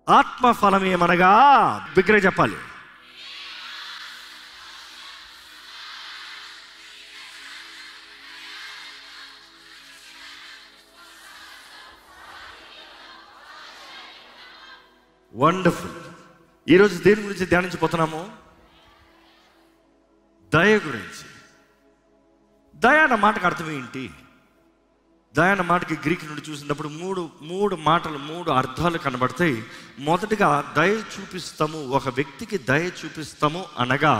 ఆత్మ ఫలం ఏమనగా, బిగ్గరగా చెప్పాలి. వండర్ఫుల్. ఈరోజు దేని గురించి ధ్యానించబోతున్నాము? దయ గురించి. దయ అన్న మాటకు అర్థం ఏంటి? దయ అన్న మాటకి గ్రీక్ నుండి చూసినప్పుడు మూడు అర్థాలు కనబడతాయి. మొదటిగా దయ చూపిస్తాము, ఒక వ్యక్తికి దయ చూపిస్తాము అనగా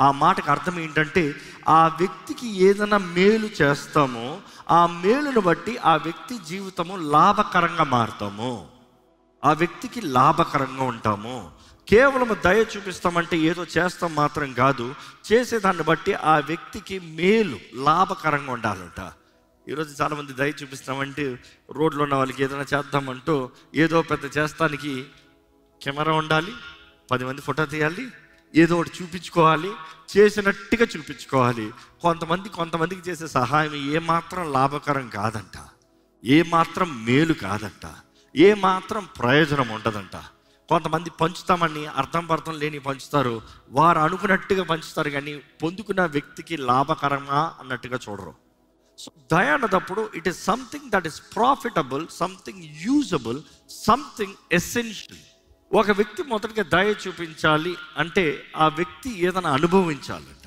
ఆ మాటకు అర్థం ఏంటంటే, ఆ వ్యక్తికి ఏదైనా మేలు చేస్తామో ఆ మేలును బట్టి ఆ వ్యక్తి జీవితము లాభకరంగా మారుతాము, ఆ వ్యక్తికి లాభకరంగా ఉంటాము. కేవలం దయ చూపిస్తామంటే ఏదో చేస్తాం మాత్రం కాదు, చేసేదాన్ని బట్టి ఆ వ్యక్తికి మేలు లాభకరంగా ఉండాలట. ఈరోజు చాలామంది దయ చూపిస్తామంటే రోడ్లో ఉన్న వాళ్ళకి ఏదైనా చేద్దామంటూ ఏదో పెద్ద చేస్తానికి కెమెరా ఉండాలి, 10 మంది ఫోటో తీయాలి, ఏదో ఒకటి చూపించుకోవాలి, చేసినట్టుగా చూపించుకోవాలి. కొంతమందికి చేసే సహాయం ఏమాత్రం లాభకరం కాదంట, ఏమాత్రం మేలు కాదంట, ఏమాత్రం ప్రయోజనం ఉండదంట. కొంతమంది పంచుతామని అర్థం లేని పంచుతారు, వారు అనుకున్నట్టుగా పంచుతారు, కానీ పొందుకున్న వ్యక్తికి లాభకరంగా అన్నట్టుగా చూడరు. సో దయ అన్నదప్పుడు it is something that is profitable, something usable, something essential. ఒక వ్యక్తి మొదటిగా దయ చూపించాలి అంటే ఆ వ్యక్తి ఏదైనా అనుభవించాలంట.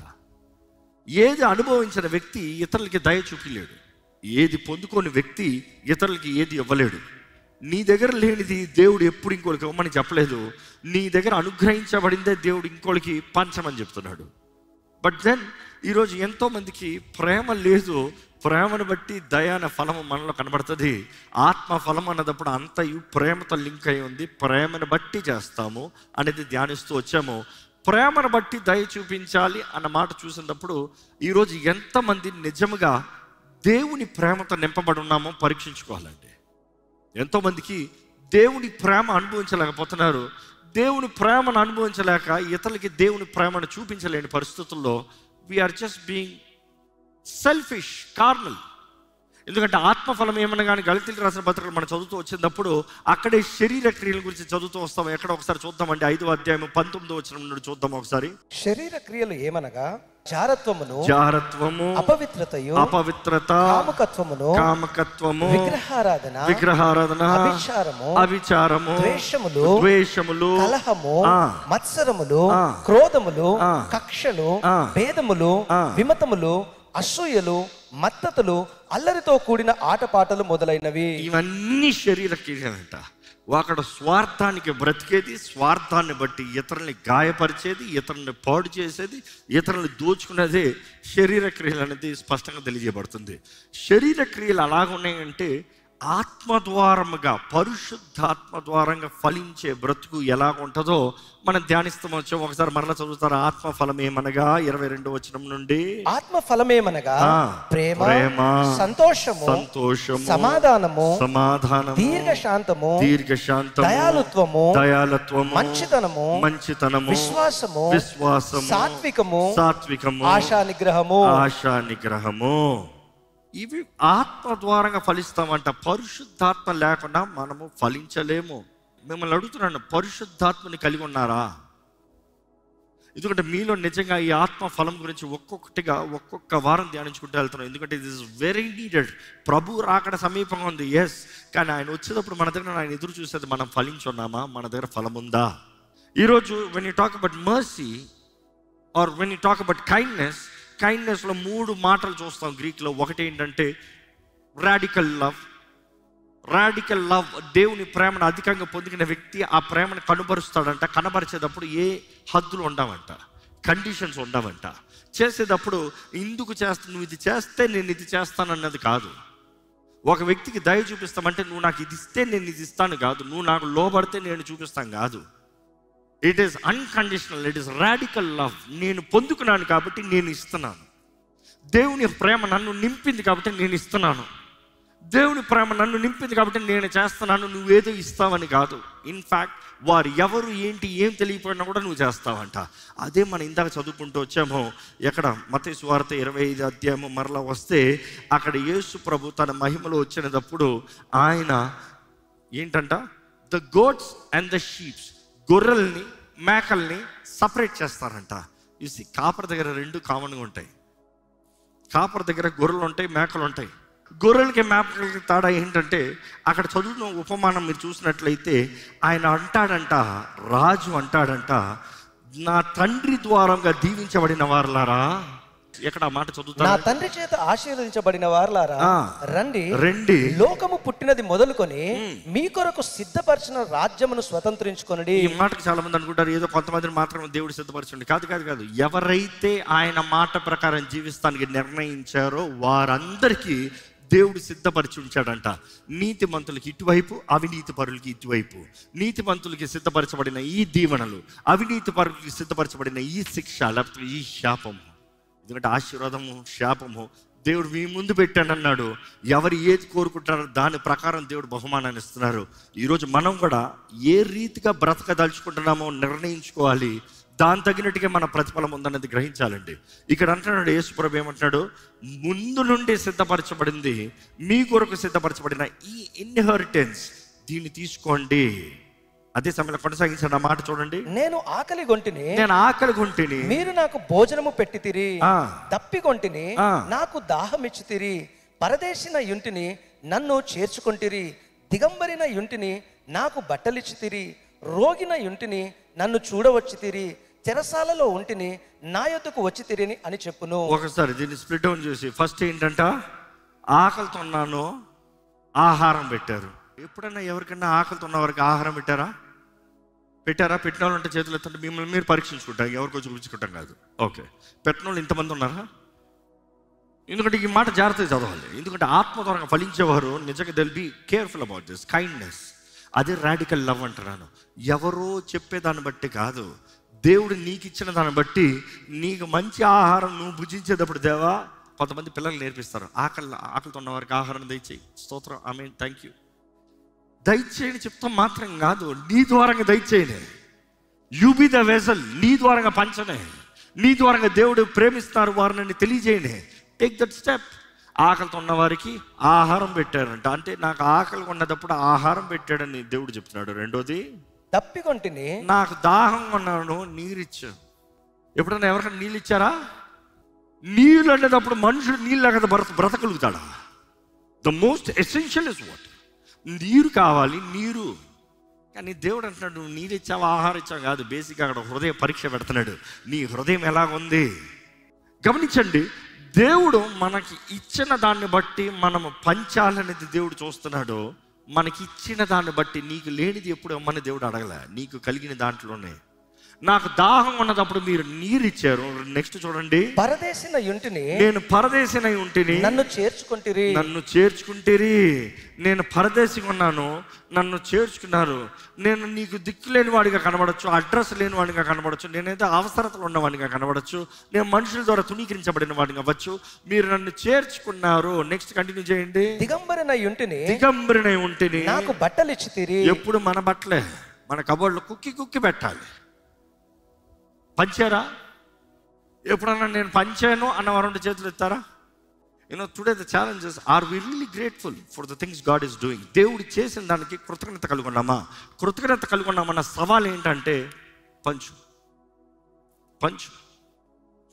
ఏది అనుభవించిన వ్యక్తి ఇతరులకి దయ చూపించలేడు. ఏది పొందుకోని వ్యక్తి ఇతరులకి ఏది ఇవ్వలేడు. నీ దగ్గర లేనిది దేవుడు ఎప్పుడు ఇంకోటికి ఇవ్వమని చెప్పలేదు. నీ దగ్గర అనుగ్రహించబడిందే దేవుడు ఇంకోటికి పంచమని చెప్తున్నాడు. బట్ దెన్ ఈరోజు ఎంతోమందికి ప్రేమ లేదు. ప్రేమను బట్టి దయ అనే ఫలము మనలో కనబడుతుంది. ఆత్మ ఫలం అన్నదప్పుడు అంతయు ప్రేమతో లింక్ అయి ఉంది. ప్రేమను బట్టి చేస్తాము అనేది ధ్యానిస్తూ వచ్చాము. ప్రేమను బట్టి దయ చూపించాలి అన్న మాట చూసినప్పుడు ఈరోజు ఎంతమంది నిజముగా దేవుని ప్రేమతో నింపబడి ఉన్నామో పరీక్షించుకోవాలండి. ఎంతోమందికి దేవుని ప్రేమ అనుభవించలేకపోతున్నారు. దేవుని ప్రేమను అనుభవించలేక ఇతరులకి దేవుని ప్రేమను చూపించలేని పరిస్థితుల్లో we are just being selfish, carnal. ఎందుకంటే ఆత్మఫలం ఏమన్నా కానీ గళతీయులకు రాసిన పత్రికలు మనం చదువుతూ వచ్చినప్పుడు అక్కడే శరీర క్రియల గురించి చదువుతూ వస్తాము. ఎక్కడ ఒకసారి చూద్దామండి, 5వ అధ్యాయం 19వ వచనం నుండి చూద్దాం ఒకసారి. శరీర క్రియలు ఏమనగా జారత్వము, అపవిత్రతయు, కామకత్వము, విగ్రహారాధన, అవిచారము, ద్వేషములు, కలహము, మత్సరములు, క్రోధములు, కక్షలు, భేదములు, విమతములు, అసూయలు, మత్తతులు, అల్లరితో కూడిన ఆటపాటలు మొదలైనవి. ఇవన్నీ శరీర క్రియలంట. ఒకడు స్వార్థానికి బ్రతికేది, స్వార్థాన్ని బట్టి ఇతరుల్ని గాయపరిచేది, ఇతరుల్ని పాడు చేసేది, ఇతరుల్ని దోచుకునేది శరీర క్రియలు అనేది స్పష్టంగా తెలియజేయబడుతుంది. శరీర క్రియలు అలాగున్నాయంటే ఆత్మద్వారముగా, పరిశుద్ధాత్మ ద్వారంగా ఫలించే బ్రతుకు ఎలా ఉంటుందో మనం ధ్యానిస్తాం వచ్చాం. ఒకసారి మరలా చదువుతారు. ఆత్మ ఫలం ఏమనగా 22వ వచనం నుండి, ఆత్మ ఫలమేమనగా ప్రేమ, సంతోషము, సమాధానము, దీర్ఘశాంతము, దయాళుత్వము, మంచితనము, విశ్వాసము, సాత్వికము, ఆశా నిగ్రహము. ఇవి ఆత్మ ద్వారంగా ఫలిస్తామంట. పరిశుద్ధాత్మ లేకుండా మనము ఫలించలేము. మిమ్మల్ని అడుగుతున్నాను, పరిశుద్ధాత్మని కలిగి ఉన్నారా? ఎందుకంటే మీలో నిజంగా ఈ ఆత్మ ఫలం గురించి ఒక్కొక్క వారం ధ్యానించుకుంటూ వెళ్తున్నాం. ఎందుకంటే ఇది ఇస్ వెరీ నీడెడ్. ప్రభు రాకడ సమీపంగా ఉంది, ఎస్. కానీ ఆయన వచ్చేటప్పుడు మన దగ్గర ఆయన ఎదురు చూసేది మనం ఫలించున్నామా, మన దగ్గర ఫలం ఉందా? ఈరోజు when you talk about mercy or when you talk about కైండ్నెస్లో 3 మాటలు చూస్తాం గ్రీక్లో. ఒకటి ఏంటంటే రాడికల్ లవ్. దేవుని ప్రేమను అధికంగా పొందిన వ్యక్తి ఆ ప్రేమను కనబరుస్తాడంట. కనబరిచేటప్పుడు ఏ హద్దులు ఉండవంట, కండిషన్స్ ఉండవంట. చేసేటప్పుడు ఎందుకు నువ్వు ఇది చేస్తే నేను ఇది చేస్తానన్నది కాదు. ఒక వ్యక్తికి దయ చూపిస్తామంటే నువ్వు నాకు ఇది ఇస్తే నేను ఇది ఇస్తాను కాదు, నువ్వు నాకు లోబడితే నేను చూపిస్తాను కాదు. It is unconditional, it is radical love. నేను పొందుకున్నాను కాబట్టి నేను ఇస్తున్నాను. దేవుని ప్రేమ నన్ను నింపింది కాబట్టి నేను ఇస్తున్నాను. దేవుని ప్రేమ నన్ను నింపింది కాబట్టి నేను చేస్తున్నాను. నువ్వేదో ఇస్తావని కాదు. ఇన్ఫ్యాక్ట్ వారు ఎవరు ఏంటి ఏం తెలియకపోయినా కూడా నువ్వు చేస్తావంట. అదే మనం ఇందాక చదువుకుంటూ వచ్చాము. ఎక్కడ మత్తయి సువార్త 25వ అధ్యాయము మరలా వస్తే అక్కడ యేసు ప్రభు తన మహిమలో వచ్చినప్పుడు ఆయన ఏంటంట, the goats and the sheeps, గొర్రెల్ని మేకల్ని సపరేట్ చేస్తారంట. చూసి కాపర్ దగ్గర రెండు కామన్గా ఉంటాయి. కాపర్ దగ్గర గొర్రెలు ఉంటాయి, మేకలు ఉంటాయి. గొర్రెలకి మేకలకి తేడా ఏంటంటే, అక్కడ చదువుతున్న ఉపమానం మీరు చూసినట్లయితే ఆయన అంటాడంట, రాజు అంటాడంట, నా తండ్రి ద్వారంగా దీవించబడిన వారలారా. ఎక్కడ ఆ మాట చదువుతా, నా తండ్రి చేత ఆశీర్వదించబడిన వారలారా రండి, రండి, లోకము పుట్టినది మొదలుకొని మీ కొరకు సిద్ధపరిచిన రాజ్యమును స్వతంత్రించుకొనుడి. ఈ మాటకు చాలా మంది అనుకుంటారు ఏదో కొంతమందిని మాత్రమే దేవుడు సిద్ధపరచండి. కాదు కాదు కాదు, ఎవరైతే ఆయన మాట ప్రకారం జీవిస్తానికి నిర్ణయించారో వారందరికీ దేవుడు సిద్ధపరిచి ఉంచాడంట. నీతిమంతులకి ఇటువైపు, అవినీతి పరులకి ఇటువైపు. నీతిమంతులకి సిద్ధపరచబడిన ఈ దీవెనలు, అవినీతి పరులకి సిద్ధపరచబడిన ఈ శిక్ష, లేకపోతే ఈ శాపము. ఎందుకంటే ఆశీర్వాదము, శాపము దేవుడు మీ ముందు పెట్టానన్నాడు. ఎవరు ఏది కోరుకుంటారో దాని ప్రకారం దేవుడు బహుమానాన్ని ఇస్తున్నారు. ఈరోజు మనం కూడా ఏ రీతిగా బ్రతకదలుచుకుంటున్నామో నిర్ణయించుకోవాలి. దాని తగినట్టుగా మన ప్రతిఫలం ఉందన్నది గ్రహించాలండి. ఇక్కడ అంటున్నాడు యేసుప్రభు ఏమంటున్నాడు, ముందు నుండి సిద్ధపరచబడింది, మీ కొరకు సిద్ధపరచబడిన ఈ ఇన్హెరిటెన్స్, దీన్ని తీసుకోండి. అదే సమయంలో కొనసాగించండి ఆ మాట చూడండి. నేను ఆకలి గొంటిని మీరు నాకు భోజనము పెట్టితిరి, దప్పిగొంటిని నాకు దాహం ఇచ్చితిరి, పరదేశిన యుంటిని నన్ను చేర్చుకొంటిరి, దిగంబరిన యుంటిని నాకు బట్టలిచ్చితిరి, రోగిన యుంటిని నన్ను చూడవచ్చితిరి, చెరసాలలో ఉంటిని నా యొద్దకు వచ్చితిరి అని చెప్పును. ఒకసారి దీన్ని స్ప్లిట్ డౌన్ చేసి, ఫస్ట్ ఏంటంట, ఆకలితో ఉన్నాను, ఆహారం పెట్టారు. ఎప్పుడన్నా ఎవరికన్నా ఆకలితో ఉన్న వారికి ఆహారం పెట్టారా? పెట్టిన వాళ్ళు అంటే చేతులు ఎత్తంటే మిమ్మల్ని మీరు పరీక్షించుకుంటారు, ఎవరికో చూపించుకుంటాం కాదు. ఓకే, పెట్టిన వాళ్ళు ఇంతమంది ఉన్నారా? ఎందుకంటే ఈ మాట జాగ్రత్తగా చదవాలి. ఎందుకంటే ఆత్మద్వారంగా ఫలించేవారు నిజంగా they'll be careful about this kindness. అదే రాడికల్ లవ్ అంటున్నాను. ఎవరో చెప్పేదాన్ని బట్టి కాదు, దేవుడు నీకు ఇచ్చిన దాన్ని బట్టి. నీకు మంచి ఆహారం నువ్వు భుజించేటప్పుడు దేవా, కొంతమంది పిల్లలు నేర్పిస్తారు, ఆకలితో ఉన్న వారికి ఆహారం దయచేయి, స్తోత్రం, ఆమేన్, థ్యాంక్ యూ, దయచేయని చెప్తాం మాత్రం కాదు, నీ ద్వారంగా దయచేయలే. యు బి ద వెసల్, నీ ద్వారంగా పంచనే, నీ ద్వారంగా దేవుడు ప్రేమిస్తారు వారిని తెలియజేయనే. Take that step. ఆకలితో ఉన్న వారికి ఆహారం పెట్టారంట, అంటే నాకు ఆకలి ఉన్నప్పుడు ఆహారం పెట్టాడని దేవుడు చెప్తున్నాడు. రెండోది, దప్పిగొంటిని నాకు దాహం ఉన్నాను, నీరు ఇచ్చాను. ఎప్పుడన్నా ఎవరికైనా నీళ్ళు ఇచ్చారా? నీళ్ళు అనేటప్పుడు మనుషుడు నీళ్ళు లేకపోతే బ్రతకగలుగుతాడా? The most essential is what, నీరు కావాలి, నీరు. కానీ దేవుడు అంటున్నాడు, నువ్వు నీరు ఇచ్చావా ఆహారం ఇచ్చావు కాదు, బేసిక్గా అక్కడ హృదయ పరీక్ష పెడుతున్నాడు. నీ హృదయం ఎలాగుంది గమనించండి. దేవుడు మనకి ఇచ్చిన దాన్ని బట్టి మనము పంచాలనేది దేవుడు చూస్తున్నాడు. మనకి ఇచ్చిన దాన్ని బట్టి నీకు లేనిది ఎప్పుడు అమ్మని దేవుడు అడగలే, నీకు కలిగిన దాంట్లోనే. నాకు దాహం ఉన్నప్పుడు మీరు నీరు ఇచ్చారు. నెక్స్ట్ చూడండి, పరదేశిన యుంటిని నేను పరదేశినై ఉంటిని నన్ను చేర్చుకుంటిరి. నేను పరదేశిగా ఉన్నాను, నన్ను చేర్చుకున్నారు. నేను నీకు దిక్కు లేని వాడిగా కనబడచ్చు, అడ్రస్ లేని వాడిగా కనబడచ్చు, నేనేదో అవసరతలు ఉన్నవాడిగా కనబడచ్చు, నేను మనుషుల ద్వారా తునీకరించబడిన వాడిగా అవ్వచ్చు. మీరు నన్ను చేర్చుకున్నారు. నెక్స్ట్ కంటిన్యూ చేయండి. దిగంబరినై ఉంటిని నాకు బట్టలు ఇచ్చితిరి. ఎప్పుడు మన బట్టలే మన కబోర్డ్లో కుక్కి పెట్టాలి. పంచారా? ఎప్పుడన్నా నేను పంచాను అన్న వారు చేతులు ఎత్తారా? Today the challenges, are we really grateful for the things God is doing? దేవుడు చేసిన దానికి కృతజ్ఞత కలుగున్నామా? కృతజ్ఞత కలుగున్నామన్న సవాల్ ఏంటంటే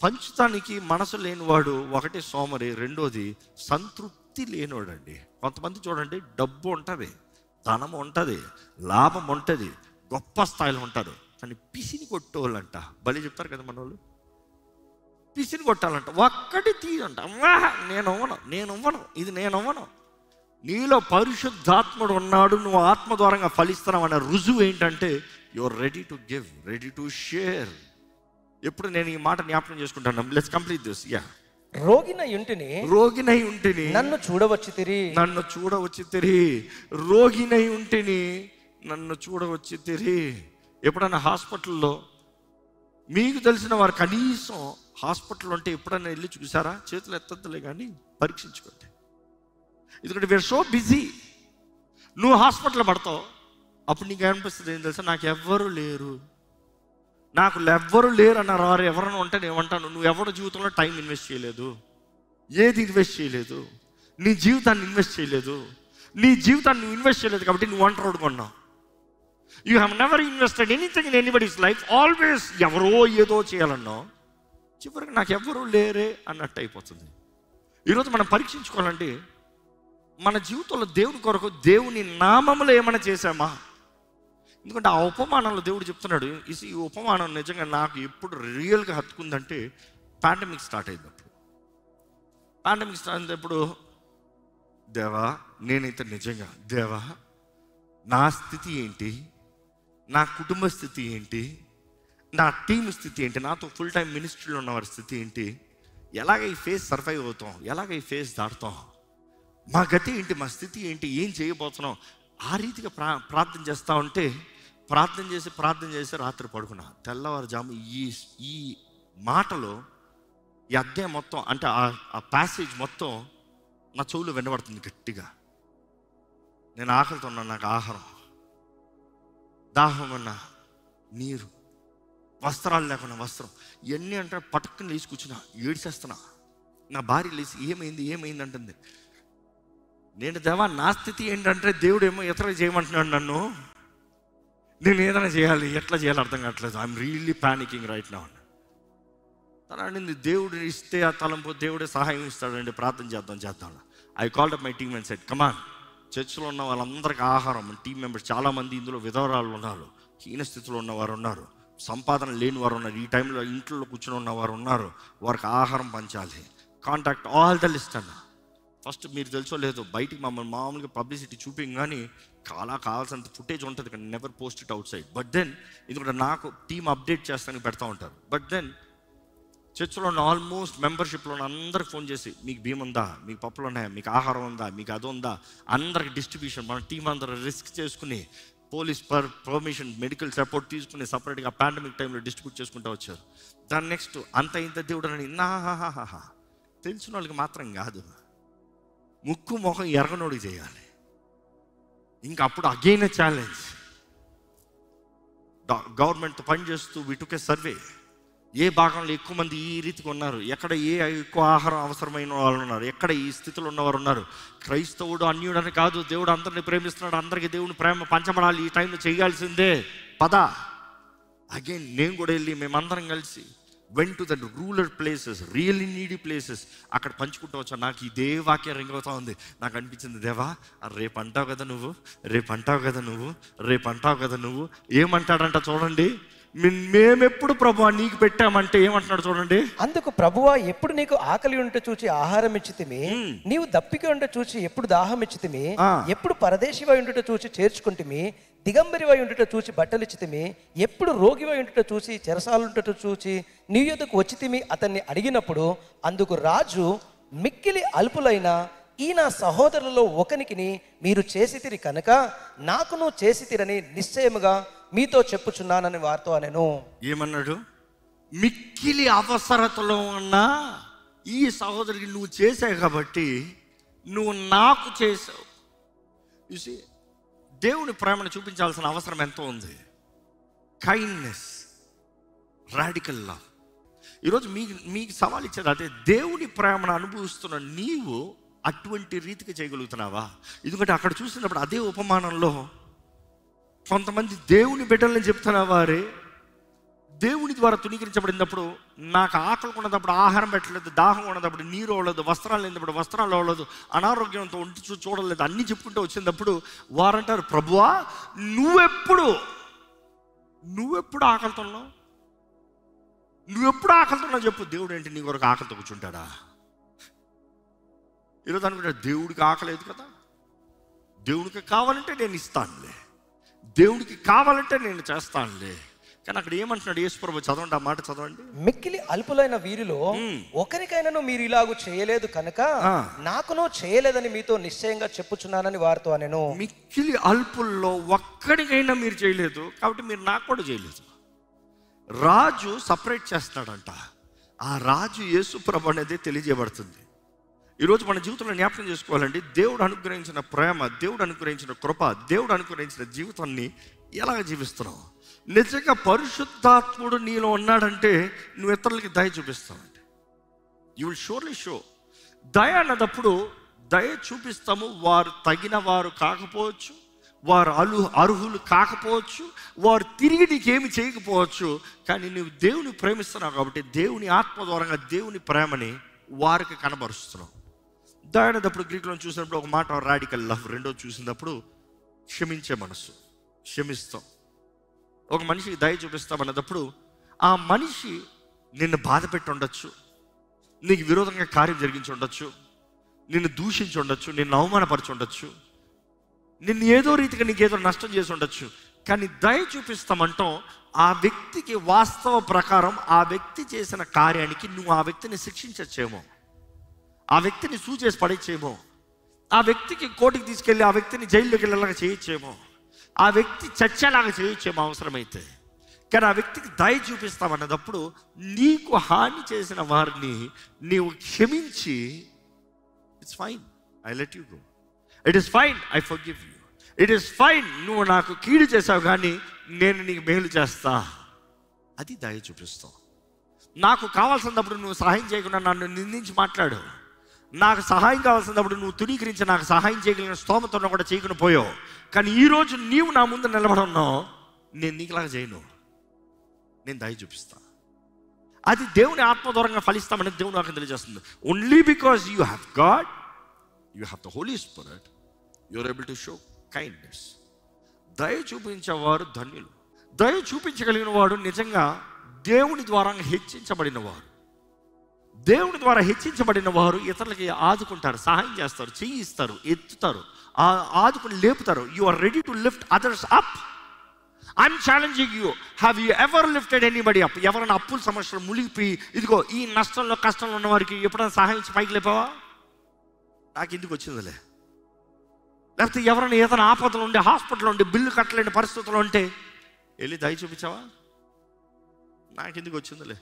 పంచుతానికి మనసు లేనివాడు ఒకటి సోమరి, రెండోది సంతృప్తి లేనివాడండి. కొంతమంది చూడండి, డబ్బు ఉంటుంది, ధనం ఉంటుంది, లాభం ఉంటుంది, గొప్ప స్థాయిలో ఉంటారు, కానీ పిసిని కొట్టేవాళ్ళంట. బలి చెప్తారు కదా మన వాళ్ళు, పిసిని కొట్టాలంట, ఒక్కటి తీయంట, నేను అవ్వను, ఇది నేను అవ్వను. నీలో పరిశుద్ధాత్ముడు ఉన్నాడు, నువ్వు ఆత్మ ద్వారంగా ఫలిస్తున్నావు అనే రుజువు ఏంటంటే your ready to give, ready to share. ఎప్పుడు నేను ఈ మాట జ్ఞాపకం చేసుకుంటాను. Let's complete this. యా, రోగినై ఉంటిని నన్ను చూడవచ్చితిరి. రోగినై ఉంటిని నన్ను చూడవచ్చితిరి. ఎప్పుడన్నా హాస్పిటల్లో మీకు తెలిసిన వారు కనీసం హాస్పిటల్ ఉంటే ఎప్పుడన్నా వెళ్ళి చూసారా? చేతులు ఎత్తలే కానీ పరీక్షించుకోండి. ఎందుకంటే వీఆర్ సో బిజీ. నువ్వు హాస్పిటల్ పడతావు, అప్పుడు నీకు అనిపిస్తుంది ఏం తెలుసా, నాకు ఎవ్వరు లేరు అన్నారు. వారు ఎవరైనా ఉంటే నేను ఏమంటాను, నువ్వు ఎవరి జీవితంలో టైం ఇన్వెస్ట్ చేయలేదు, ఏది ఇన్వెస్ట్ చేయలేదు, నీ జీవితాన్ని ఇన్వెస్ట్ చేయలేదు. నీ జీవితాన్ని నువ్వు ఇన్వెస్ట్ చేయలేదు కాబట్టి నువ్వు ఒంటరి కొన్నావు. You have never invested anything in anybody's life. Always ఎవరో ఏదో చేయాలన్నో, చివరికి నాకు ఎవరూ లేరే అన్నట్టు అయిపోతుంది. ఈరోజు మనం పరీక్షించుకోవాలండి, మన జీవితంలో దేవుని కొరకు దేవుని నామములో ఏమైనా చేశామా? ఎందుకంటే ఆ ఉపమానంలో దేవుడు చెప్తున్నాడు, ఈ ఉపమానం నిజంగా నాకు ఎప్పుడు రియల్గా హత్తుకుందంటే పాండమిక్ స్టార్ట్ అయినప్పుడు. పాండమిక్ స్టార్ట్ అయినప్పుడు, దేవా నేనైతే నిజంగా, దేవా నా స్థితి ఏంటి, నా కుటుంబ స్థితి ఏంటి, నా టీం స్థితి ఏంటి, నాతో ఫుల్ టైం మినిస్ట్రీలో ఉన్నవారి స్థితి ఏంటి, ఎలాగ ఈ ఫేజ్ సర్వైవ్ అవుతాం, ఎలాగ ఈ ఫేజ్ దాటుతాం, మా గతి ఏంటి, మా స్థితి ఏంటి, ఏం చేయబోతున్నాం, ఆ రీతిగా ప్రార్థన చేస్తూ ఉంటే ప్రార్థన చేసి రాత్రి పడుకున్నా. తెల్లవారుజాము ఈ మాటలో ఈ అధ్యాయం మొత్తం, అంటే ఆ ప్యాసేజ్ మొత్తం నా చెవులు వినబడుతుంది గట్టిగా. నేను ఆకలితో ఉన్నాను, నాకు ఆహారం, దాహం అన్నా నీరు, వస్త్రాలు లేకుండా వస్త్రం, ఇవన్నీ అంటే పట్టుకుని లేచి కూర్చున్నా, ఏడ్చేస్తున్నా. నా భార్య లేచి ఏమైంది అంటుంది. నేను దేవా నా స్థితి ఏంటంటే దేవుడు ఏమో ఇతర చేయమంటున్నాడు నన్ను, నేను ఏదైనా చేయాలి, ఎట్లా చేయాలి అర్థం కావట్లేదు, I'm really panicking right now. తను అనింది, దేవుడు ఇస్తే ఆ తలంపు దేవుడే సహాయం ఇస్తాడండి, ప్రార్థన చేద్దాం. I called up my team and said, come on. చర్చిలో ఉన్న వాళ్ళందరికీ ఆహారం, టీం మెంబర్స్ చాలామంది, ఇందులో విధవరాలు ఉన్నారు, హీన స్థితిలో ఉన్నవారు ఉన్నారు, సంపాదన లేని వారు ఉన్నారు, ఈ టైంలో ఇంట్లో కూర్చొని ఉన్నవారు ఉన్నారు, వారికి ఆహారం పంచాలి. కాంటాక్ట్ ఆల్ ద లిస్ట్ అన్న. ఫస్ట్ మీరు తెలుసో లేదో, బయటికి మమ్మల్ని మామూలుగా పబ్లిసిటీ చూపింగ్ కానీ కావాల్సినంత ఫుటేజ్ ఉంటుంది కానీ never post it outside. But then ఎందుకంటే నాకు టీం అప్డేట్ చేస్తానికి పెడతా ఉంటారు. బట్ దెన్ చర్చిలో ఉన్న ఆల్మోస్ట్ మెంబర్షిప్లో ఉన్న అందరికి ఫోన్ చేసి, మీకు బియ్యం ఉందా, మీకు పప్పులు ఉన్నాయా, మీకు ఆహారం ఉందా, మీకు అది ఉందా, అందరికి డిస్ట్రిబ్యూషన్. మన టీం అందరూ రిస్క్ చేసుకుని పోలీస్ పర్మిషన్, మెడికల్ సపోర్ట్ తీసుకుని సపరేట్గా పాండమిక్ టైంలో డిస్ట్రిబ్యూట్ చేసుకుంటూ వచ్చారు. దాని నెక్స్ట్ అంత ఇంత దేవుడు అని తెలిసిన వాళ్ళకి మాత్రం కాదు, ముక్కు మొహం ఎరగనోడికి చేయాలి. ఇంకా అప్పుడు అగైన్ ఛాలెంజ్. గవర్నమెంట్తో పనిచేస్తూ వి టుక్ ఏ సర్వే, ఏ భాగంలో ఎక్కువ మంది ఈ రీతిగా ఉన్నారు, ఎక్కడ ఎక్కువ ఆహారం అవసరమైన వాళ్ళు ఉన్నారు, ఎక్కడ ఈ స్థితిలో ఉన్నవారు ఉన్నారు. క్రైస్తవుడు అన్యుడు అని కాదు, దేవుడు అందరిని ప్రేమిస్తున్నాడు, అందరికీ దేవుని ప్రేమ పంచబడాలి, ఈ టైంలో చేయాల్సిందే పద. అగైన్ నేను కూడా వెళ్ళి మేమందరం కలిసి went to the rural places, really needy places, అక్కడ పంచుకుంటూ వచ్చా. నాకు ఇదే వాక్యం రింగ్ అవుతా ఉంది. నాకు అనిపించింది, దేవా రేపు అంటావు కదా నువ్వు ఏమంటాడంట చూడండి. మేమెప్పుడు ప్రభువా నీకు పెట్టామంటే ఏమంటున్నాడు చూడండి. అందుకు ప్రభువా ఎప్పుడు నీకు ఆకలి ఉంటే చూచి ఆహారం ఇచ్చితిమి, నీవు దప్పిక ఉంటే చూచి ఎప్పుడు దాహం ఇచ్చితిమి, ఎప్పుడు పరదేశివై ఉండుట చూచి చేర్చుకుంటిమి, దిగంబరివై ఉండుట చూచి బట్టలు ఇచ్చితిమి, ఎప్పుడు రోగివై ఉండుట చూసి చెరసాలుంటుట చూచి నీ యొద్దకు వచ్చితిమి అతన్ని అడిగినప్పుడు, అందుకు రాజు, మిక్కిలి అల్పులైన ఈ నా సహోదరులలో ఒకనికి మీరు చేసితిరి కనుక నాకును చేసితిరని నిశ్చయముగా మీతో చెప్పుచున్నానని వారితో అనెను. ఏమన్నాడు? మిక్కిలి అవసరతలో ఉన్న ఈ సహోదరికి నువ్వు చేసావు కాబట్టి నువ్వు నాకు చేసావు. చూసి దేవుని ప్రేమను చూపించాల్సిన అవసరం ఎంతో ఉంది. Kindness, radical love. ఈరోజు మీకు సవాల్ ఇచ్చేది అదే. దేవుని ప్రేమను అనుభవిస్తున్న నీవు అటువంటి రీతికి చేయగలుగుతున్నావా? ఎందుకంటే అక్కడ చూసినప్పుడు అదే ఉపమానంలో కొంతమంది దేవుని బిడ్డలని చెప్తున్న వారే దేవుని ద్వారా తునీకరించబడినప్పుడు, నాకు ఆకలి ఉన్నప్పుడు ఆహారం పెట్టలేదు, దాహం ఉన్నప్పుడు నీరు అవ్వలేదు, వస్త్రాలు లేనప్పుడు వస్త్రాలు అవ్వలేదు, అనారోగ్యంతో ఒంటి చూడలేదు, అన్నీ చెప్పుకుంటూ వచ్చినప్పుడు వారంటారు, ప్రభువా నువ్వెప్పుడు ఆకలితున్నావు, నువ్వెప్పుడు ఆకలితున్నావు చెప్పు. దేవుడు ఏంటి నీ కొరకు ఆకలితో కూర్చుంటాడా? ఈరోజు అనుకుంటాడు దేవుడికి ఆకలేదు కదా, దేవుడికి కావాలంటే నేను ఇస్తానులే, దేవుడికి కావాలంటే నేను చేస్తానులే. కానీ అక్కడ ఏమంటున్నాడు యేసుప్రభు? చదవండి, ఆ మాట చదవండి. మిక్కిలి అల్పులైన వీరిలో ఒకరికైనాను మీరు ఇలాగూ చేయలేదు కనుక నాకును చేయలేదని మీతో నిశ్చయంగా చెప్పుచున్నానని వారితో అనెను. మిక్కిలి అల్పుల్లో ఒక్కడికైనా మీరు చేయలేదు కాబట్టి మీరు నాకు కూడా చేయలేదు. రాజు సపరేట్ చేస్తాడంట. ఆ రాజు యేసుప్రభు అనేది తెలియజేయబడుతుంది. ఈరోజు మన జీవితంలో జ్ఞాపకం చేసుకోవాలండి, దేవుడు అనుగ్రహించిన ప్రేమ, దేవుడు అనుగ్రహించిన కృప, దేవుడు అనుగ్రహించిన జీవితాన్ని ఎలాగ జీవిస్తున్నావు? నిజంగా పరిశుద్ధాత్ముడు నీలో ఉన్నాడంటే నువ్వు ఇతరులకి దయ చూపిస్తావండి. You will surely show. దయ అన్నదప్పుడు దయ చూపిస్తాము. వారు తగిన వారు కాకపోవచ్చు, వారు అర్హులు కాకపోవచ్చు, వారు తిరిగి నీకేమి చేయకపోవచ్చు, కానీ నువ్వు దేవుని ప్రేమిస్తున్నావు కాబట్టి దేవుని ఆత్మ ద్వారంగా దేవుని ప్రేమని వారికి కనబరుస్తున్నావు. దానినప్పుడు గ్రీకులో చూసినప్పుడు ఒక మాట రాడికల్ లవ్. రెండో చూసినప్పుడు క్షమించే మనసు, క్షమిస్తాం. ఒక మనిషికి దయ చూపిస్తామన్నప్పుడు ఆ మనిషి నిన్ను బాధ పెట్టి ఉండొచ్చు, నీకు విరోధంగా కార్యం జరిగించి ఉండొచ్చు, నిన్ను దూషించి ఉండొచ్చు, నిన్ను అవమానపరిచి ఉండొచ్చు, నిన్ను ఏదో రీతిగా నీకేదో నష్టం చేసి ఉండొచ్చు. కానీ దయ చూపిస్తామంటాం ఆ వ్యక్తికి వాస్తవ ప్రకారం ఆ వ్యక్తి చేసిన కార్యానికి నువ్వు ఆ వ్యక్తిని శిక్షించచ్చేమో, ఆ వ్యక్తిని సూచేసి పడేచ్చేమో, ఆ వ్యక్తికి కోర్టుకి తీసుకెళ్ళి ఆ వ్యక్తిని జైల్లోకి వెళ్ళేలాగా చేయొచ్చేమో, ఆ వ్యక్తి చచ్చేలాగా చేయొచ్చేమో అవసరమైతే. కానీ ఆ వ్యక్తికి దయ చూపిస్తామన్నప్పుడు నీకు హాని చేసిన వారిని నీవు క్షమించి, it's fine, I let you go, it is fine, I forgive you, it is fine, నువ్వు నాకు కీడు చేసావు కానీ నేను నీకు మేలు చేస్తా, అది దయ చూపిస్తావు. నాకు కావాల్సినప్పుడు నువ్వు సహాయం చేయకుండా నన్ను నిందించి మాట్లాడు, నాకు సహాయం కావాల్సినప్పుడు నువ్వు తునీకరించి నాకు సహాయం చేయగలిగిన స్తోమతను కూడా చేయకుండా పోయావు. కానీ ఈరోజు నీవు నా ముందు నిలబడున్నావు, నేను నీకులాగా చేయను, నేను దయ చూపిస్తా. అది దేవుని ఆత్మ ద్వారంగా ఫలిస్తామని దేవుడు నాకు తెలియజేస్తుంది. Only because you have God, you have the Holy Spirit, you are able to show kindness. దయ చూపించేవారు ధన్యులు. దయ చూపించగలిగిన వాడు నిజంగా దేవుని ద్వారా హెచ్చించబడిన వారు. దేవుని ద్వారా హెచ్చించబడిన వారు ఇతరులకి ఆదుకుంటారు, సహాయం చేస్తారు, చెయ్యి ఇస్తారు, ఎత్తుతారు, ఆదుకుని లేపుతారు. You are ready to lift others up. I'm challenging you, have you ever lifted anybody up? ఎవరైనా అప్పుల సమస్యలు మునిగిపోయి ఇదిగో ఈ నష్టంలో కష్టంలో ఉన్న వారికి ఎప్పుడైనా సహాయించి పైకి లేపావా? నాకు ఎందుకు వచ్చిందిలే. లేకపోతే ఎవరైనా ఏదైనా ఆపదలు ఉండే, హాస్పిటల్ ఉండి బిల్లు కట్టలేని పరిస్థితులు ఉంటే వెళ్ళి దయ చూపించావా? నాకు ఎందుకు వచ్చిందిలే.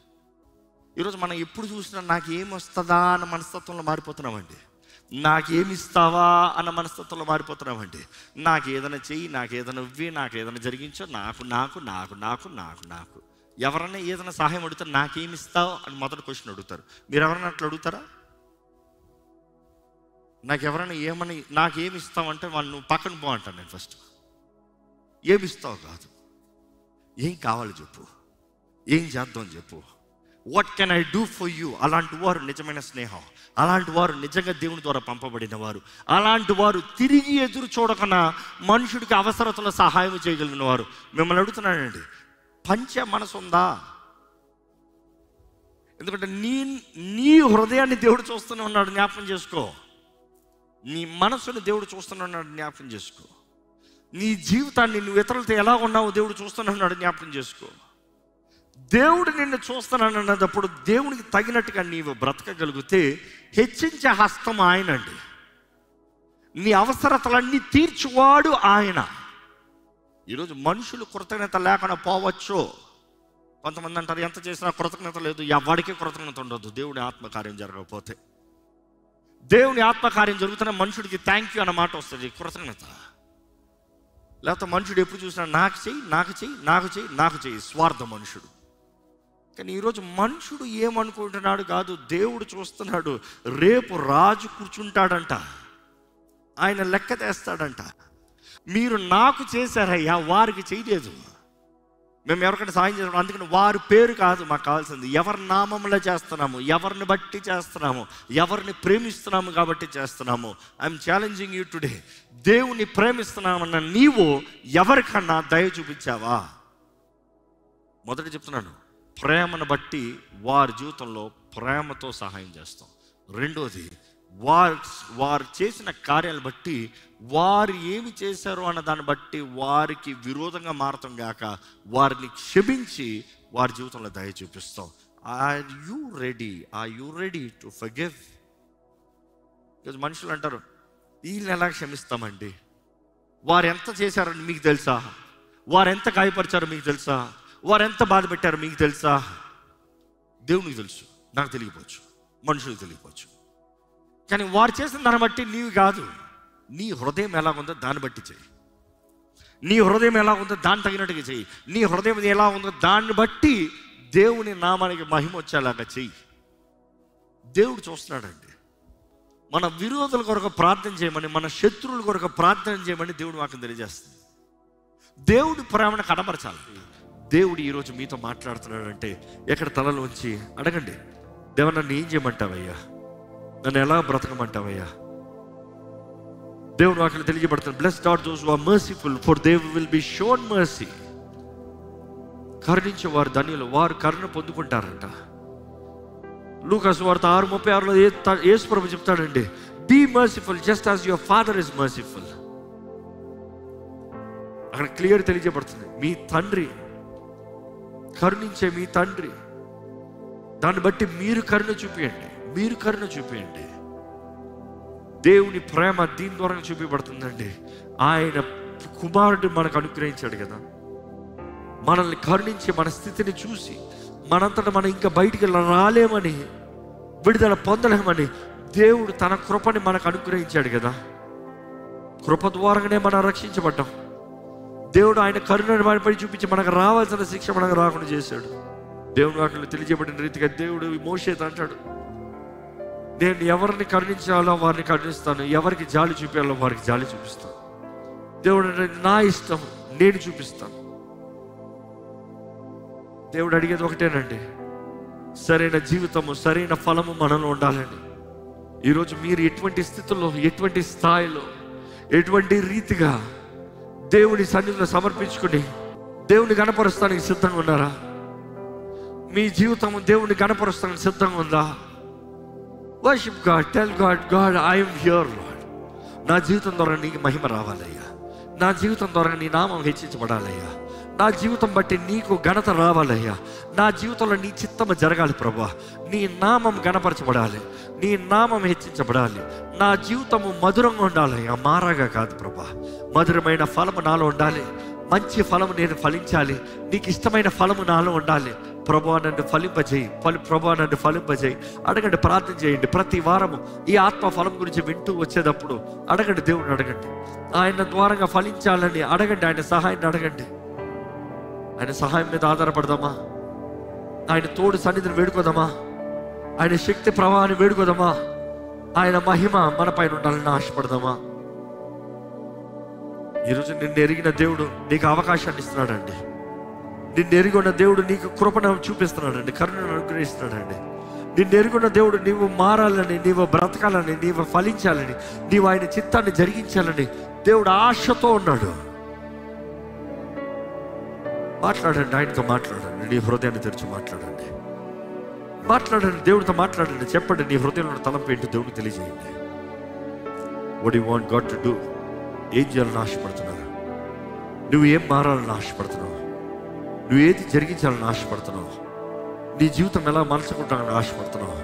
ఈరోజు మనం ఎప్పుడు చూసినా నాకు ఏమి వస్తుందా అన్న మనస్తత్వంలో మారిపోతున్నామండి. నాకేమి ఇస్తావా అన్న మనస్తత్వంలో మారిపోతున్నామండి. నాకు ఏదైనా చెయ్యి, నాకు ఏదైనా ఇవ్వి, నాకు ఏదైనా జరిగించో, నాకు నాకు నాకు నాకు నాకు నాకు. ఎవరైనా ఏదైనా సహాయం అడుగుతారు, నాకేమి ఇస్తావు అని మొదటి క్వశ్చన్ అడుగుతారు. మీరు ఎవరైనా అట్లా అడుగుతారా? నాకు ఎవరైనా ఏమని నాకేమి ఇస్తావంటే వాళ్ళు నువ్వు పక్కన పో అంటాను నేను. ఫస్ట్ ఏమి ఇస్తావు కాదు, ఏం కావాలి చెప్పు, ఏం చేద్దాం చెప్పు, what can I do for you. అలాంటి వారు నిజమైన స్నేహం, అలాంటి వారు నిజంగా దేవుని ద్వారా పంపబడిన వారు, అలాంటి వారు తిరిగి ఎదురు చూడకుండా మనుషుడికి అవసరతలో సహాయం చేయగలిగిన వారు. మిమ్మల్ని అడుగుతున్నానండి, పంచే మనసు ఉందా? ఎందుకంటే నీ హృదయాన్ని దేవుడు చూస్తూనే ఉన్నాడు, జ్ఞాపకం చేసుకో. నీ మనసుని దేవుడు చూస్తూనే ఉన్నాడు, జ్ఞాపకం చేసుకో. నీ జీవితాన్ని నువ్వు ఇతరులతో ఎలా ఉన్నావో దేవుడు చూస్తూనే ఉన్నాడు, జ్ఞాపకం చేసుకో. దేవుడు నిన్ను చూస్తున్నానన్నప్పుడు దేవునికి తగినట్టుగా నీవు బ్రతకగలిగితే హెచ్చించే హస్తం ఆయనండి. నీ అవసరతలన్నీ తీర్చువాడు ఆయన. ఈరోజు మనుషులు కృతజ్ఞత లేకుండా పోవచ్చు. కొంతమంది అంటారు ఎంత చేసినా కృతజ్ఞత లేదు. ఎవరికి కృతజ్ఞత ఉండదు దేవుని ఆత్మకార్యం జరగకపోతే. దేవుని ఆత్మకార్యం జరుగుతున్న మనుషుడికి థ్యాంక్ యూ అన్న మాట వస్తుంది, కృతజ్ఞత. లేకపోతే మనుషుడు ఎప్పుడు చూసినా నాకు చెయ్యి, నాకు చెయ్యి, నాకు చెయ్యి, నాకు చెయ్యి, స్వార్థ మనుషుడు. కానీ ఈరోజు మనుషుడు ఏమనుకుంటున్నాడు కాదు, దేవుడు చూస్తున్నాడు. రేపు రాజు కూర్చుంటాడంట, ఆయన లెక్క తెస్తాడంట. మీరు నాకు చేశారయ్యా, వారికి చేయలేదు. మేము ఎవరికైనా సాయం చేస్తాం, అందుకని వారి పేరు కాదు మాకు కావాల్సింది, ఎవరి నామంలో చేస్తున్నాము, ఎవరిని బట్టి చేస్తున్నాము, ఎవరిని ప్రేమిస్తున్నాము కాబట్టి చేస్తున్నాము. I'm challenging you today. దేవుని ప్రేమిస్తున్నామన్న నీవు ఎవరికన్నా దయ చూపించావా? మొదటి చెప్తున్నాను, ప్రేమను బట్టి వారి జీవితంలో ప్రేమతో సహాయం చేస్తాం. రెండోది, వారు చేసిన కార్యాలను బట్టి వారు ఏమి చేశారో అన్న దాన్ని బట్టి వారికి విరోధంగా మారతాం గాక వారిని క్షమించి వారి జీవితంలో దయ చూపిస్తాం. Are you ready to forgive? మనుషులు అంటారు వీళ్ళని ఎలా క్షమిస్తామండి, వారు ఎంత చేశారని మీకు తెలుసా, వారు ఎంత గాయపరిచారో మీకు తెలుసా, వారు ఎంత బాధ పెట్టారో మీకు తెలుసా? దేవునికి తెలుసు, నాకు తెలియకపోవచ్చు, మనుషులకు తెలియకపోవచ్చు. కానీ వారు చేసిన దాన్ని బట్టి నీవు కాదు, నీ హృదయం ఎలా ఉందో దాన్ని బట్టి చెయ్యి. నీ హృదయం ఎలా ఉందో దాన్ని తగినట్టుగా చెయ్యి. నీ హృదయం ఎలా ఉందో దాన్ని బట్టి దేవుని నామానికి మహిమ వచ్చేలాగా చెయ్యి. దేవుడు చూస్తున్నాడండి. మన విరోధుల కొరకు ప్రార్థన చేయమని, మన శత్రువుల కొరకు ప్రార్థన చేయమని దేవుడు వాక్యం తెలియజేస్తుంది. దేవుడు ప్రేమను కనబరచాలి. దేవుడు ఈరోజు మీతో మాట్లాడుతున్నాడంటే ఎక్కడ తలలోంచి అడగండి, దేవా నన్ను ఏం చేయమంటావయ్యా, నన్ను ఎలా బ్రతకమంటావయ్యా? దేవుడు వాక్యం తెలియజేయబడుతుంది, blessed are those who are merciful for they will be shown mercy. కరుణించే వారు ధన్యులు, వారు కరుణ పొందుకుంటారంట. లూకా సువార్త 6:36లో యేసు ప్రభు చెప్తాడండి, be merciful just as your father is merciful. అక్కడ క్లియర్ తెలియజేయబడుతుంది, మీ తండ్రి కరుణించే మీ తండ్రి, దాన్ని బట్టి మీరు కరుణ చూపియండి, మీరు కరుణ చూపియండి. దేవుని ప్రేమ దీని ద్వారా చూపించబడుతుందండి. ఆయన కుమారుడు మనకు అనుగ్రహించాడు కదా, మనల్ని కరుణించి మన స్థితిని చూసి మనంతటా మనం ఇంకా బయటికి రాలేమని, విడుదల పొందలేమని దేవుడు తన కృపని మనకు అనుగ్రహించాడు కదా. కృప ద్వారానే మనం రక్షించబడ్డాం. దేవుడు ఆయన కరుణను మనపై చూపించి మనకు రావాల్సిన శిక్ష మనకు రాకుండా చేశాడు. దేవుని వాక్యంలో తెలియజేయబడిన రీతిగా దేవుడు మోషేతో అంటాడు, నేను ఎవరిని కరుణించాలో వారిని కరుణిస్తాను, ఎవరికి జాలి చూపించాలో వారికి జాలి చూపిస్తాను. దేవుడు అంటే నా ఇష్టం, నేను చూపిస్తాను. దేవుడు అడిగేది ఒకటేనండి, సరైన జీవితము, సరైన ఫలము మనలో ఉండాలండి. ఈరోజు మీరు ఎటువంటి స్థితిలో, ఎటువంటి స్థాయిలో, ఎటువంటి రీతిగా దేవుని సన్నిధిలో సమర్పించుకుని దేవుని గణపరుస్తానికి సిద్ధంగా ఉన్నారా? మీ జీవితం దేవుని గణపరుస్తానికి సిద్ధంగా ఉందా? Worship God, tell God, God I'm here lord. నా జీవితం ద్వారా నీకు మహిమ రావాలయ్యా, నా జీవితం ద్వారా నీ నామం హెచ్చించబడాలయ్యా, నా జీవితం బట్టి నీకు ఘనత రావాలయ్యా, నా జీవితంలో నీ చిత్తము జరగాలి ప్రభువా, నీ నామం గణపరచబడాలి, నీ నామం హెచ్చించబడాలి, నా జీవితము మధురంగా ఉండాలయ్యా, మారాగా కాదు ప్రభువా. మధురమైన ఫలము నాలో ఉండాలి, మంచి ఫలము నేను ఫలించాలి, నీకు ఇష్టమైన ఫలము నాలో ఉండాలి. ప్రభువా నన్ను ఫలింపజేయి, ప్రభువా నన్ను ఫలింపజేయి. అడగండి, ప్రార్థన చేయండి. ప్రతి వారము ఈ ఆత్మ ఫలం గురించి వింటూ వచ్చేటప్పుడు అడగండి, దేవుడిని అడగండి, ఆయన ద్వారంగా ఫలించాలని అడగండి, ఆయన సహాయాన్ని అడగండి. ఆయన సహాయం మీద ఆధారపడదామా? ఆయన తోడు సన్నిధిని వేడుకోదామా? ఆయన శక్తి ప్రవాహాన్ని వేడుకోదామా? ఆయన మహిమ మన పైన ఉండాలని ఆశపడదామా? ఈరోజు నిన్ను ఎరిగిన దేవుడు నీకు అవకాశాన్ని ఇస్తున్నాడండి. నిన్ను ఎరిగిన దేవుడు నీకు కృపను చూపిస్తున్నాడండి, కరుణను అనుగ్రహిస్తున్నాడండి. నిన్ను ఎరిగిన దేవుడు నీవు మారాలని, నీవు బ్రతకాలని, నీవు ఫలించాలని, నీవు ఆయన చిత్తాన్ని జరిగించాలని దేవుడు ఆశతో ఉన్నాడు. మాట్లాడండి, ఆయనతో మాట్లాడండి, నీ హృదయాన్ని తెరిచి మాట్లాడండి, మాట్లాడండి, దేవుడితో మాట్లాడండి. చెప్పండి, నీ హృదయంలో తలంపు ఏంటో దేవుడికి తెలియజేయండి. What you want God to do? ఏం చేయాలని ఆశపడుతున్నారు? నువ్వు ఏం మారాలని ఆశపడుతున్నావు? నువ్వు ఏది జరిగించాలని ఆశపడుతున్నావు? నీ జీవితం ఎలా మలచుకుంటానని ఆశపడుతున్నావు?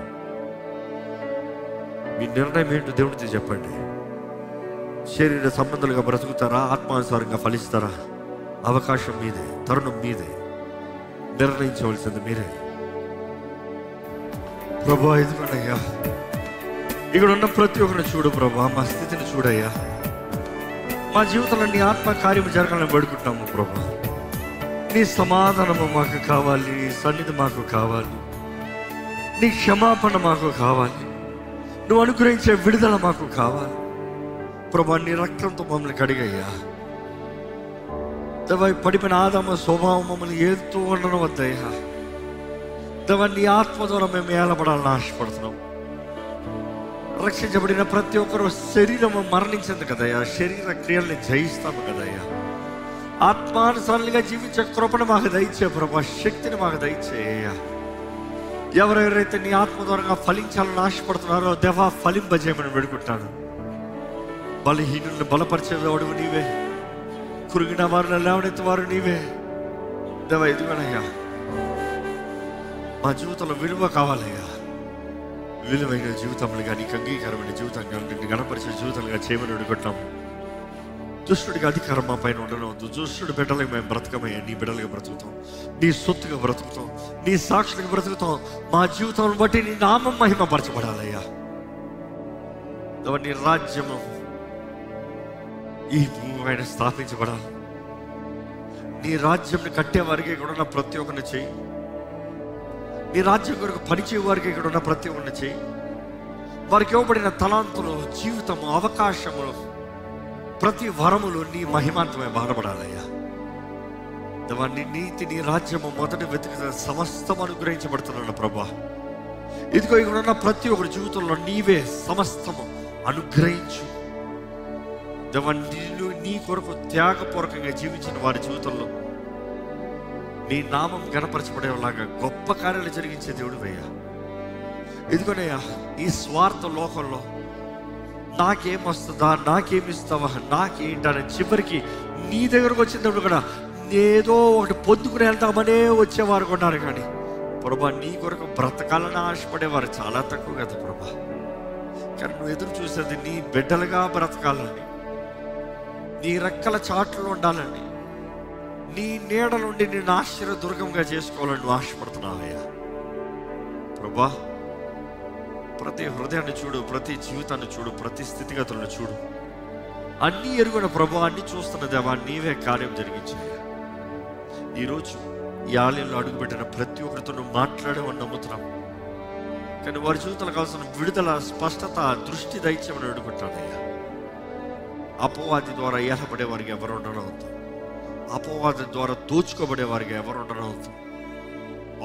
మీ నిర్ణయం ఏంటో దేవుడితో చెప్పండి. శరీర సంబంధాలుగా బ్రతుకుతారా, ఆత్మానుసారంగా ఫలిస్తారా? అవకాశం మీదే, తరుణం మీదే, నిర్ణయించవలసింది మీరే. ప్రభా ఎదుగునయ్యా, ఇక్కడ ఉన్న ప్రతి ఒక్కరిని చూడు ప్రభా, మా స్థితిని చూడయ్యా, మా జీవితంలో నీ ఆత్మ కార్యము జరగాలని వేడుకుంటాము ప్రభా. నీ సమాధానము మాకు కావాలి, నీ సన్నిధి మాకు కావాలి, నీ క్షమాపణ మాకు కావాలి, నువ్వు అనుగ్రహించే విడుదల మాకు కావాలి ప్రభా. నీ రక్తంతో మమ్మల్ని కడిగయ్యా. దేవా, పడిపోయిన ఆదాము స్వభావం మమ్మల్ని ఏదుతూ ఉండడం వద్దయ్యా. దేవా, నీ ఆత్మ ద్వారా మేము ఏలబడాలని ఆశపడుతున్నాం. రక్షించబడిన ప్రతి ఒక్కరు శరీరము మరణించింది కదయ్యా, శరీర క్రియల్ని జయిస్తాము కదయ్యా. ఆత్మానుసారంగా జీవించే కృపను మాకు దయచే ప్రభా, శక్తిని మాకు దయచేయ్యా. ఎవరెవరైతే నీ ఆత్మ ద్వారా ఫలించాలని ఆశపడుతున్నారో దేవా, ఫలింపజేయమని వేడుకుంటాను. బలహీనులను బలపరిచేవాడు నీవే, కురిగిన వారిని లేవనెత్తే వారు నీవే. దేవా ఎదుగునయ్యా, మా జీవితంలో విలువ కావాలయ్యా. విలువైన జీవితంగా, నీకు అంగీకారమైన జీవితంగా, నిన్ను గణపరిచే జీవితంగా చేయమని వేడుకుంటాము. దుష్టుడికి అధికారం మా పైన ఉండనవద్దు. దుష్టుడి బిడ్డలకు మేము బ్రతకమయ్యా, నీ బిడ్డలుగా బ్రతుకుతాం, నీ సొత్తుగా బ్రతుకుతాం, నీ సాక్షులుగా బ్రతుకుతాం. మా జీవితం బట్టి నీ నామం మహిమపరచబడాలయ్యా. నీ రాజ్యము ఈ భూమి పైన స్థాపించబడాలి. నీ రాజ్యంని కట్టే వారికి ఇక్కడ ఉన్న ప్రతి ఒక్కరిని చేయి. నీ రాజ్యం కొరకు పనిచేయ వారికి ఇక్కడ ఉన్న ప్రతి ఒక్కరిని చేయి. వారికి ఇవ్వబడిన తలాంతులు, జీవితము, అవకాశములు, ప్రతి వరములు నీ మహిమాంతమే బాధపడాలయ్యా. నీ నీతి, నీ రాజ్యము మొదటి వెతికిన సమస్తం అనుగ్రహించబడుతున్నాను ప్రభా. ఇదిగో ఇక్కడ ఉన్న ప్రతి ఒక్కరి జీవితంలో నీవే సమస్తము అనుగ్రహించు. నీ కొరకు త్యాగపూర్వకంగా జీవించిన వారి జీవితంలో నీ నామం గణపరచబడేలాగా గొప్ప కార్యాలు జరిగించే దేవుడు అయ్యా. ఇదిగోనయ్యా, ఈ స్వార్థ లోకంలో నాకేమొస్తుందా, నాకేమిస్తావా, నాకేంటని చివరికి నీ దగ్గరకు వచ్చినప్పుడు కూడా ఏదో ఒకటి పొద్దుకుని వెళ్తామనే వచ్చేవారు కొన్నారు. కానీ ప్రభా, నీ కొరకు బ్రతకాలని ఆశపడేవారు చాలా తక్కువ కదా ప్రభా. కానీ నువ్వు ఎదురు చూసేది నీ బిడ్డలుగా బ్రతకాలని, నీ రెక్కల చాట్లు ఉండాలని, నీ నీడ నుండి నేను ఆశ్చర్యదుర్గంగా చేసుకోవాలని నువ్వు ఆశపడుతున్నావయ్యా ప్రభా. ప్రతి హృదయాన్ని చూడు, ప్రతి జీవితాన్ని చూడు, ప్రతి స్థితిగతులను చూడు. అన్నీ ఎరుగున ప్రభా, అన్నీ చూస్తున్న దేవా, నీవే కార్యం జరిగించాయా. ఈరోజు ఈ ఆలయంలో అడుగుపెట్టిన ప్రతి ఒక్కరితో నువ్వు మాట్లాడేవని నమ్ముతున్నాం. కానీ వారి జీవితాలకు కావాల్సిన విడుదల, స్పష్టత, దృష్టి దైత్యమని అడుగుంటానయ్యా. అపవాది ద్వారా ఏలపడే వారికి ఎవరు ఉండనవుతాం, అపవాది ద్వారా దోచుకోబడే వారికి ఎవరు ఉండనవుతాం,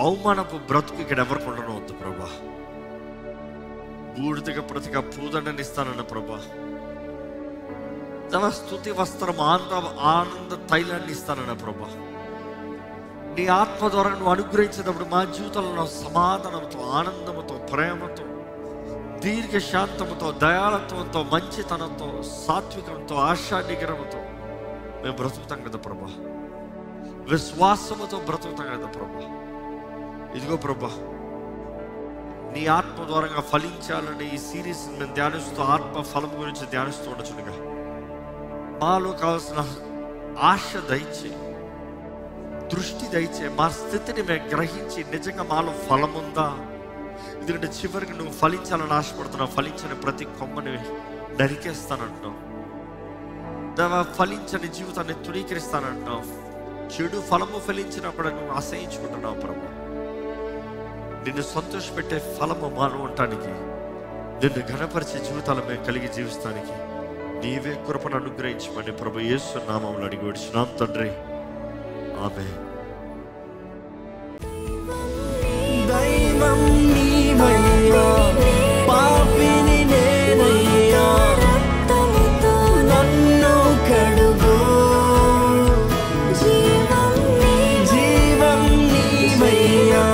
అవమానపు బ్రతుకు ఇక్కడ ఎవరికి ఉండనవుద్దు ప్రభా. బూడిదగా బ్రతిక పూదండని ఇస్తానన్న ప్రభా. తన స్తుతి వస్త్రం, ఆనంద తైలాన్ని ఇస్తానన్న ప్రభా. నీ ఆత్మ ద్వారా నువ్వు అనుగ్రహించేటప్పుడు మా జీవితంలో సమాధానంతో, ఆనందంతో, ప్రేమతో, దీర్ఘ శాంతముతో, దయాళత్వంతో, మంచితనంతో, సాత్వికంతో, ఆశానిగ్రహంతో మేము బ్రతుకుతాం కదా ప్రభా. విశ్వాసముతో బ్రతుకుతాం కదా ప్రభా. ఇదిగో ప్రభా, నీ ఆత్మ ద్వారా ఫలించాలని ఈ సిరీస్ మేము ధ్యానిస్తూ, ఆత్మ ఫలం గురించి ధ్యానిస్తూ ఉండొచ్చునుగా మాలో కావాల్సిన ఆశ దయచే, దృష్టి దయచే, మా స్థితిని మేము గ్రహించి నిజంగా మాలో ఫలం ఉందా. ఎందుకంటే చివరికి నువ్వు ఫలించాలని ఆశపడుతున్నావు. ఫలించని ప్రతి కొమ్మని నరికేస్తానంటున్నావు దేవా. ఫలించని జీవితాన్ని తృణీకరిస్తానంటున్నావు. చెడు ఫలము ఫలించినప్పుడు నువ్వు అసహించుకుంటున్నావు ప్రభు. నిన్ను సంతోషపెట్టే ఫలము మాలో ఉండటానికి, నిన్ను ఘనపరిచే జీవితాలు మేము కలిగి జీవిస్తానికి నీవే కృపను అనుగ్రహించమని ప్రభు యేసు నామములో అడిగి విడిచినాం తండ్రి, ఆమేన్. దైవం నీవయ్యా, పాపిని నేనయ్యా, రక్తముతో నన్ను కడుగు. జీవం నీవయ్యా,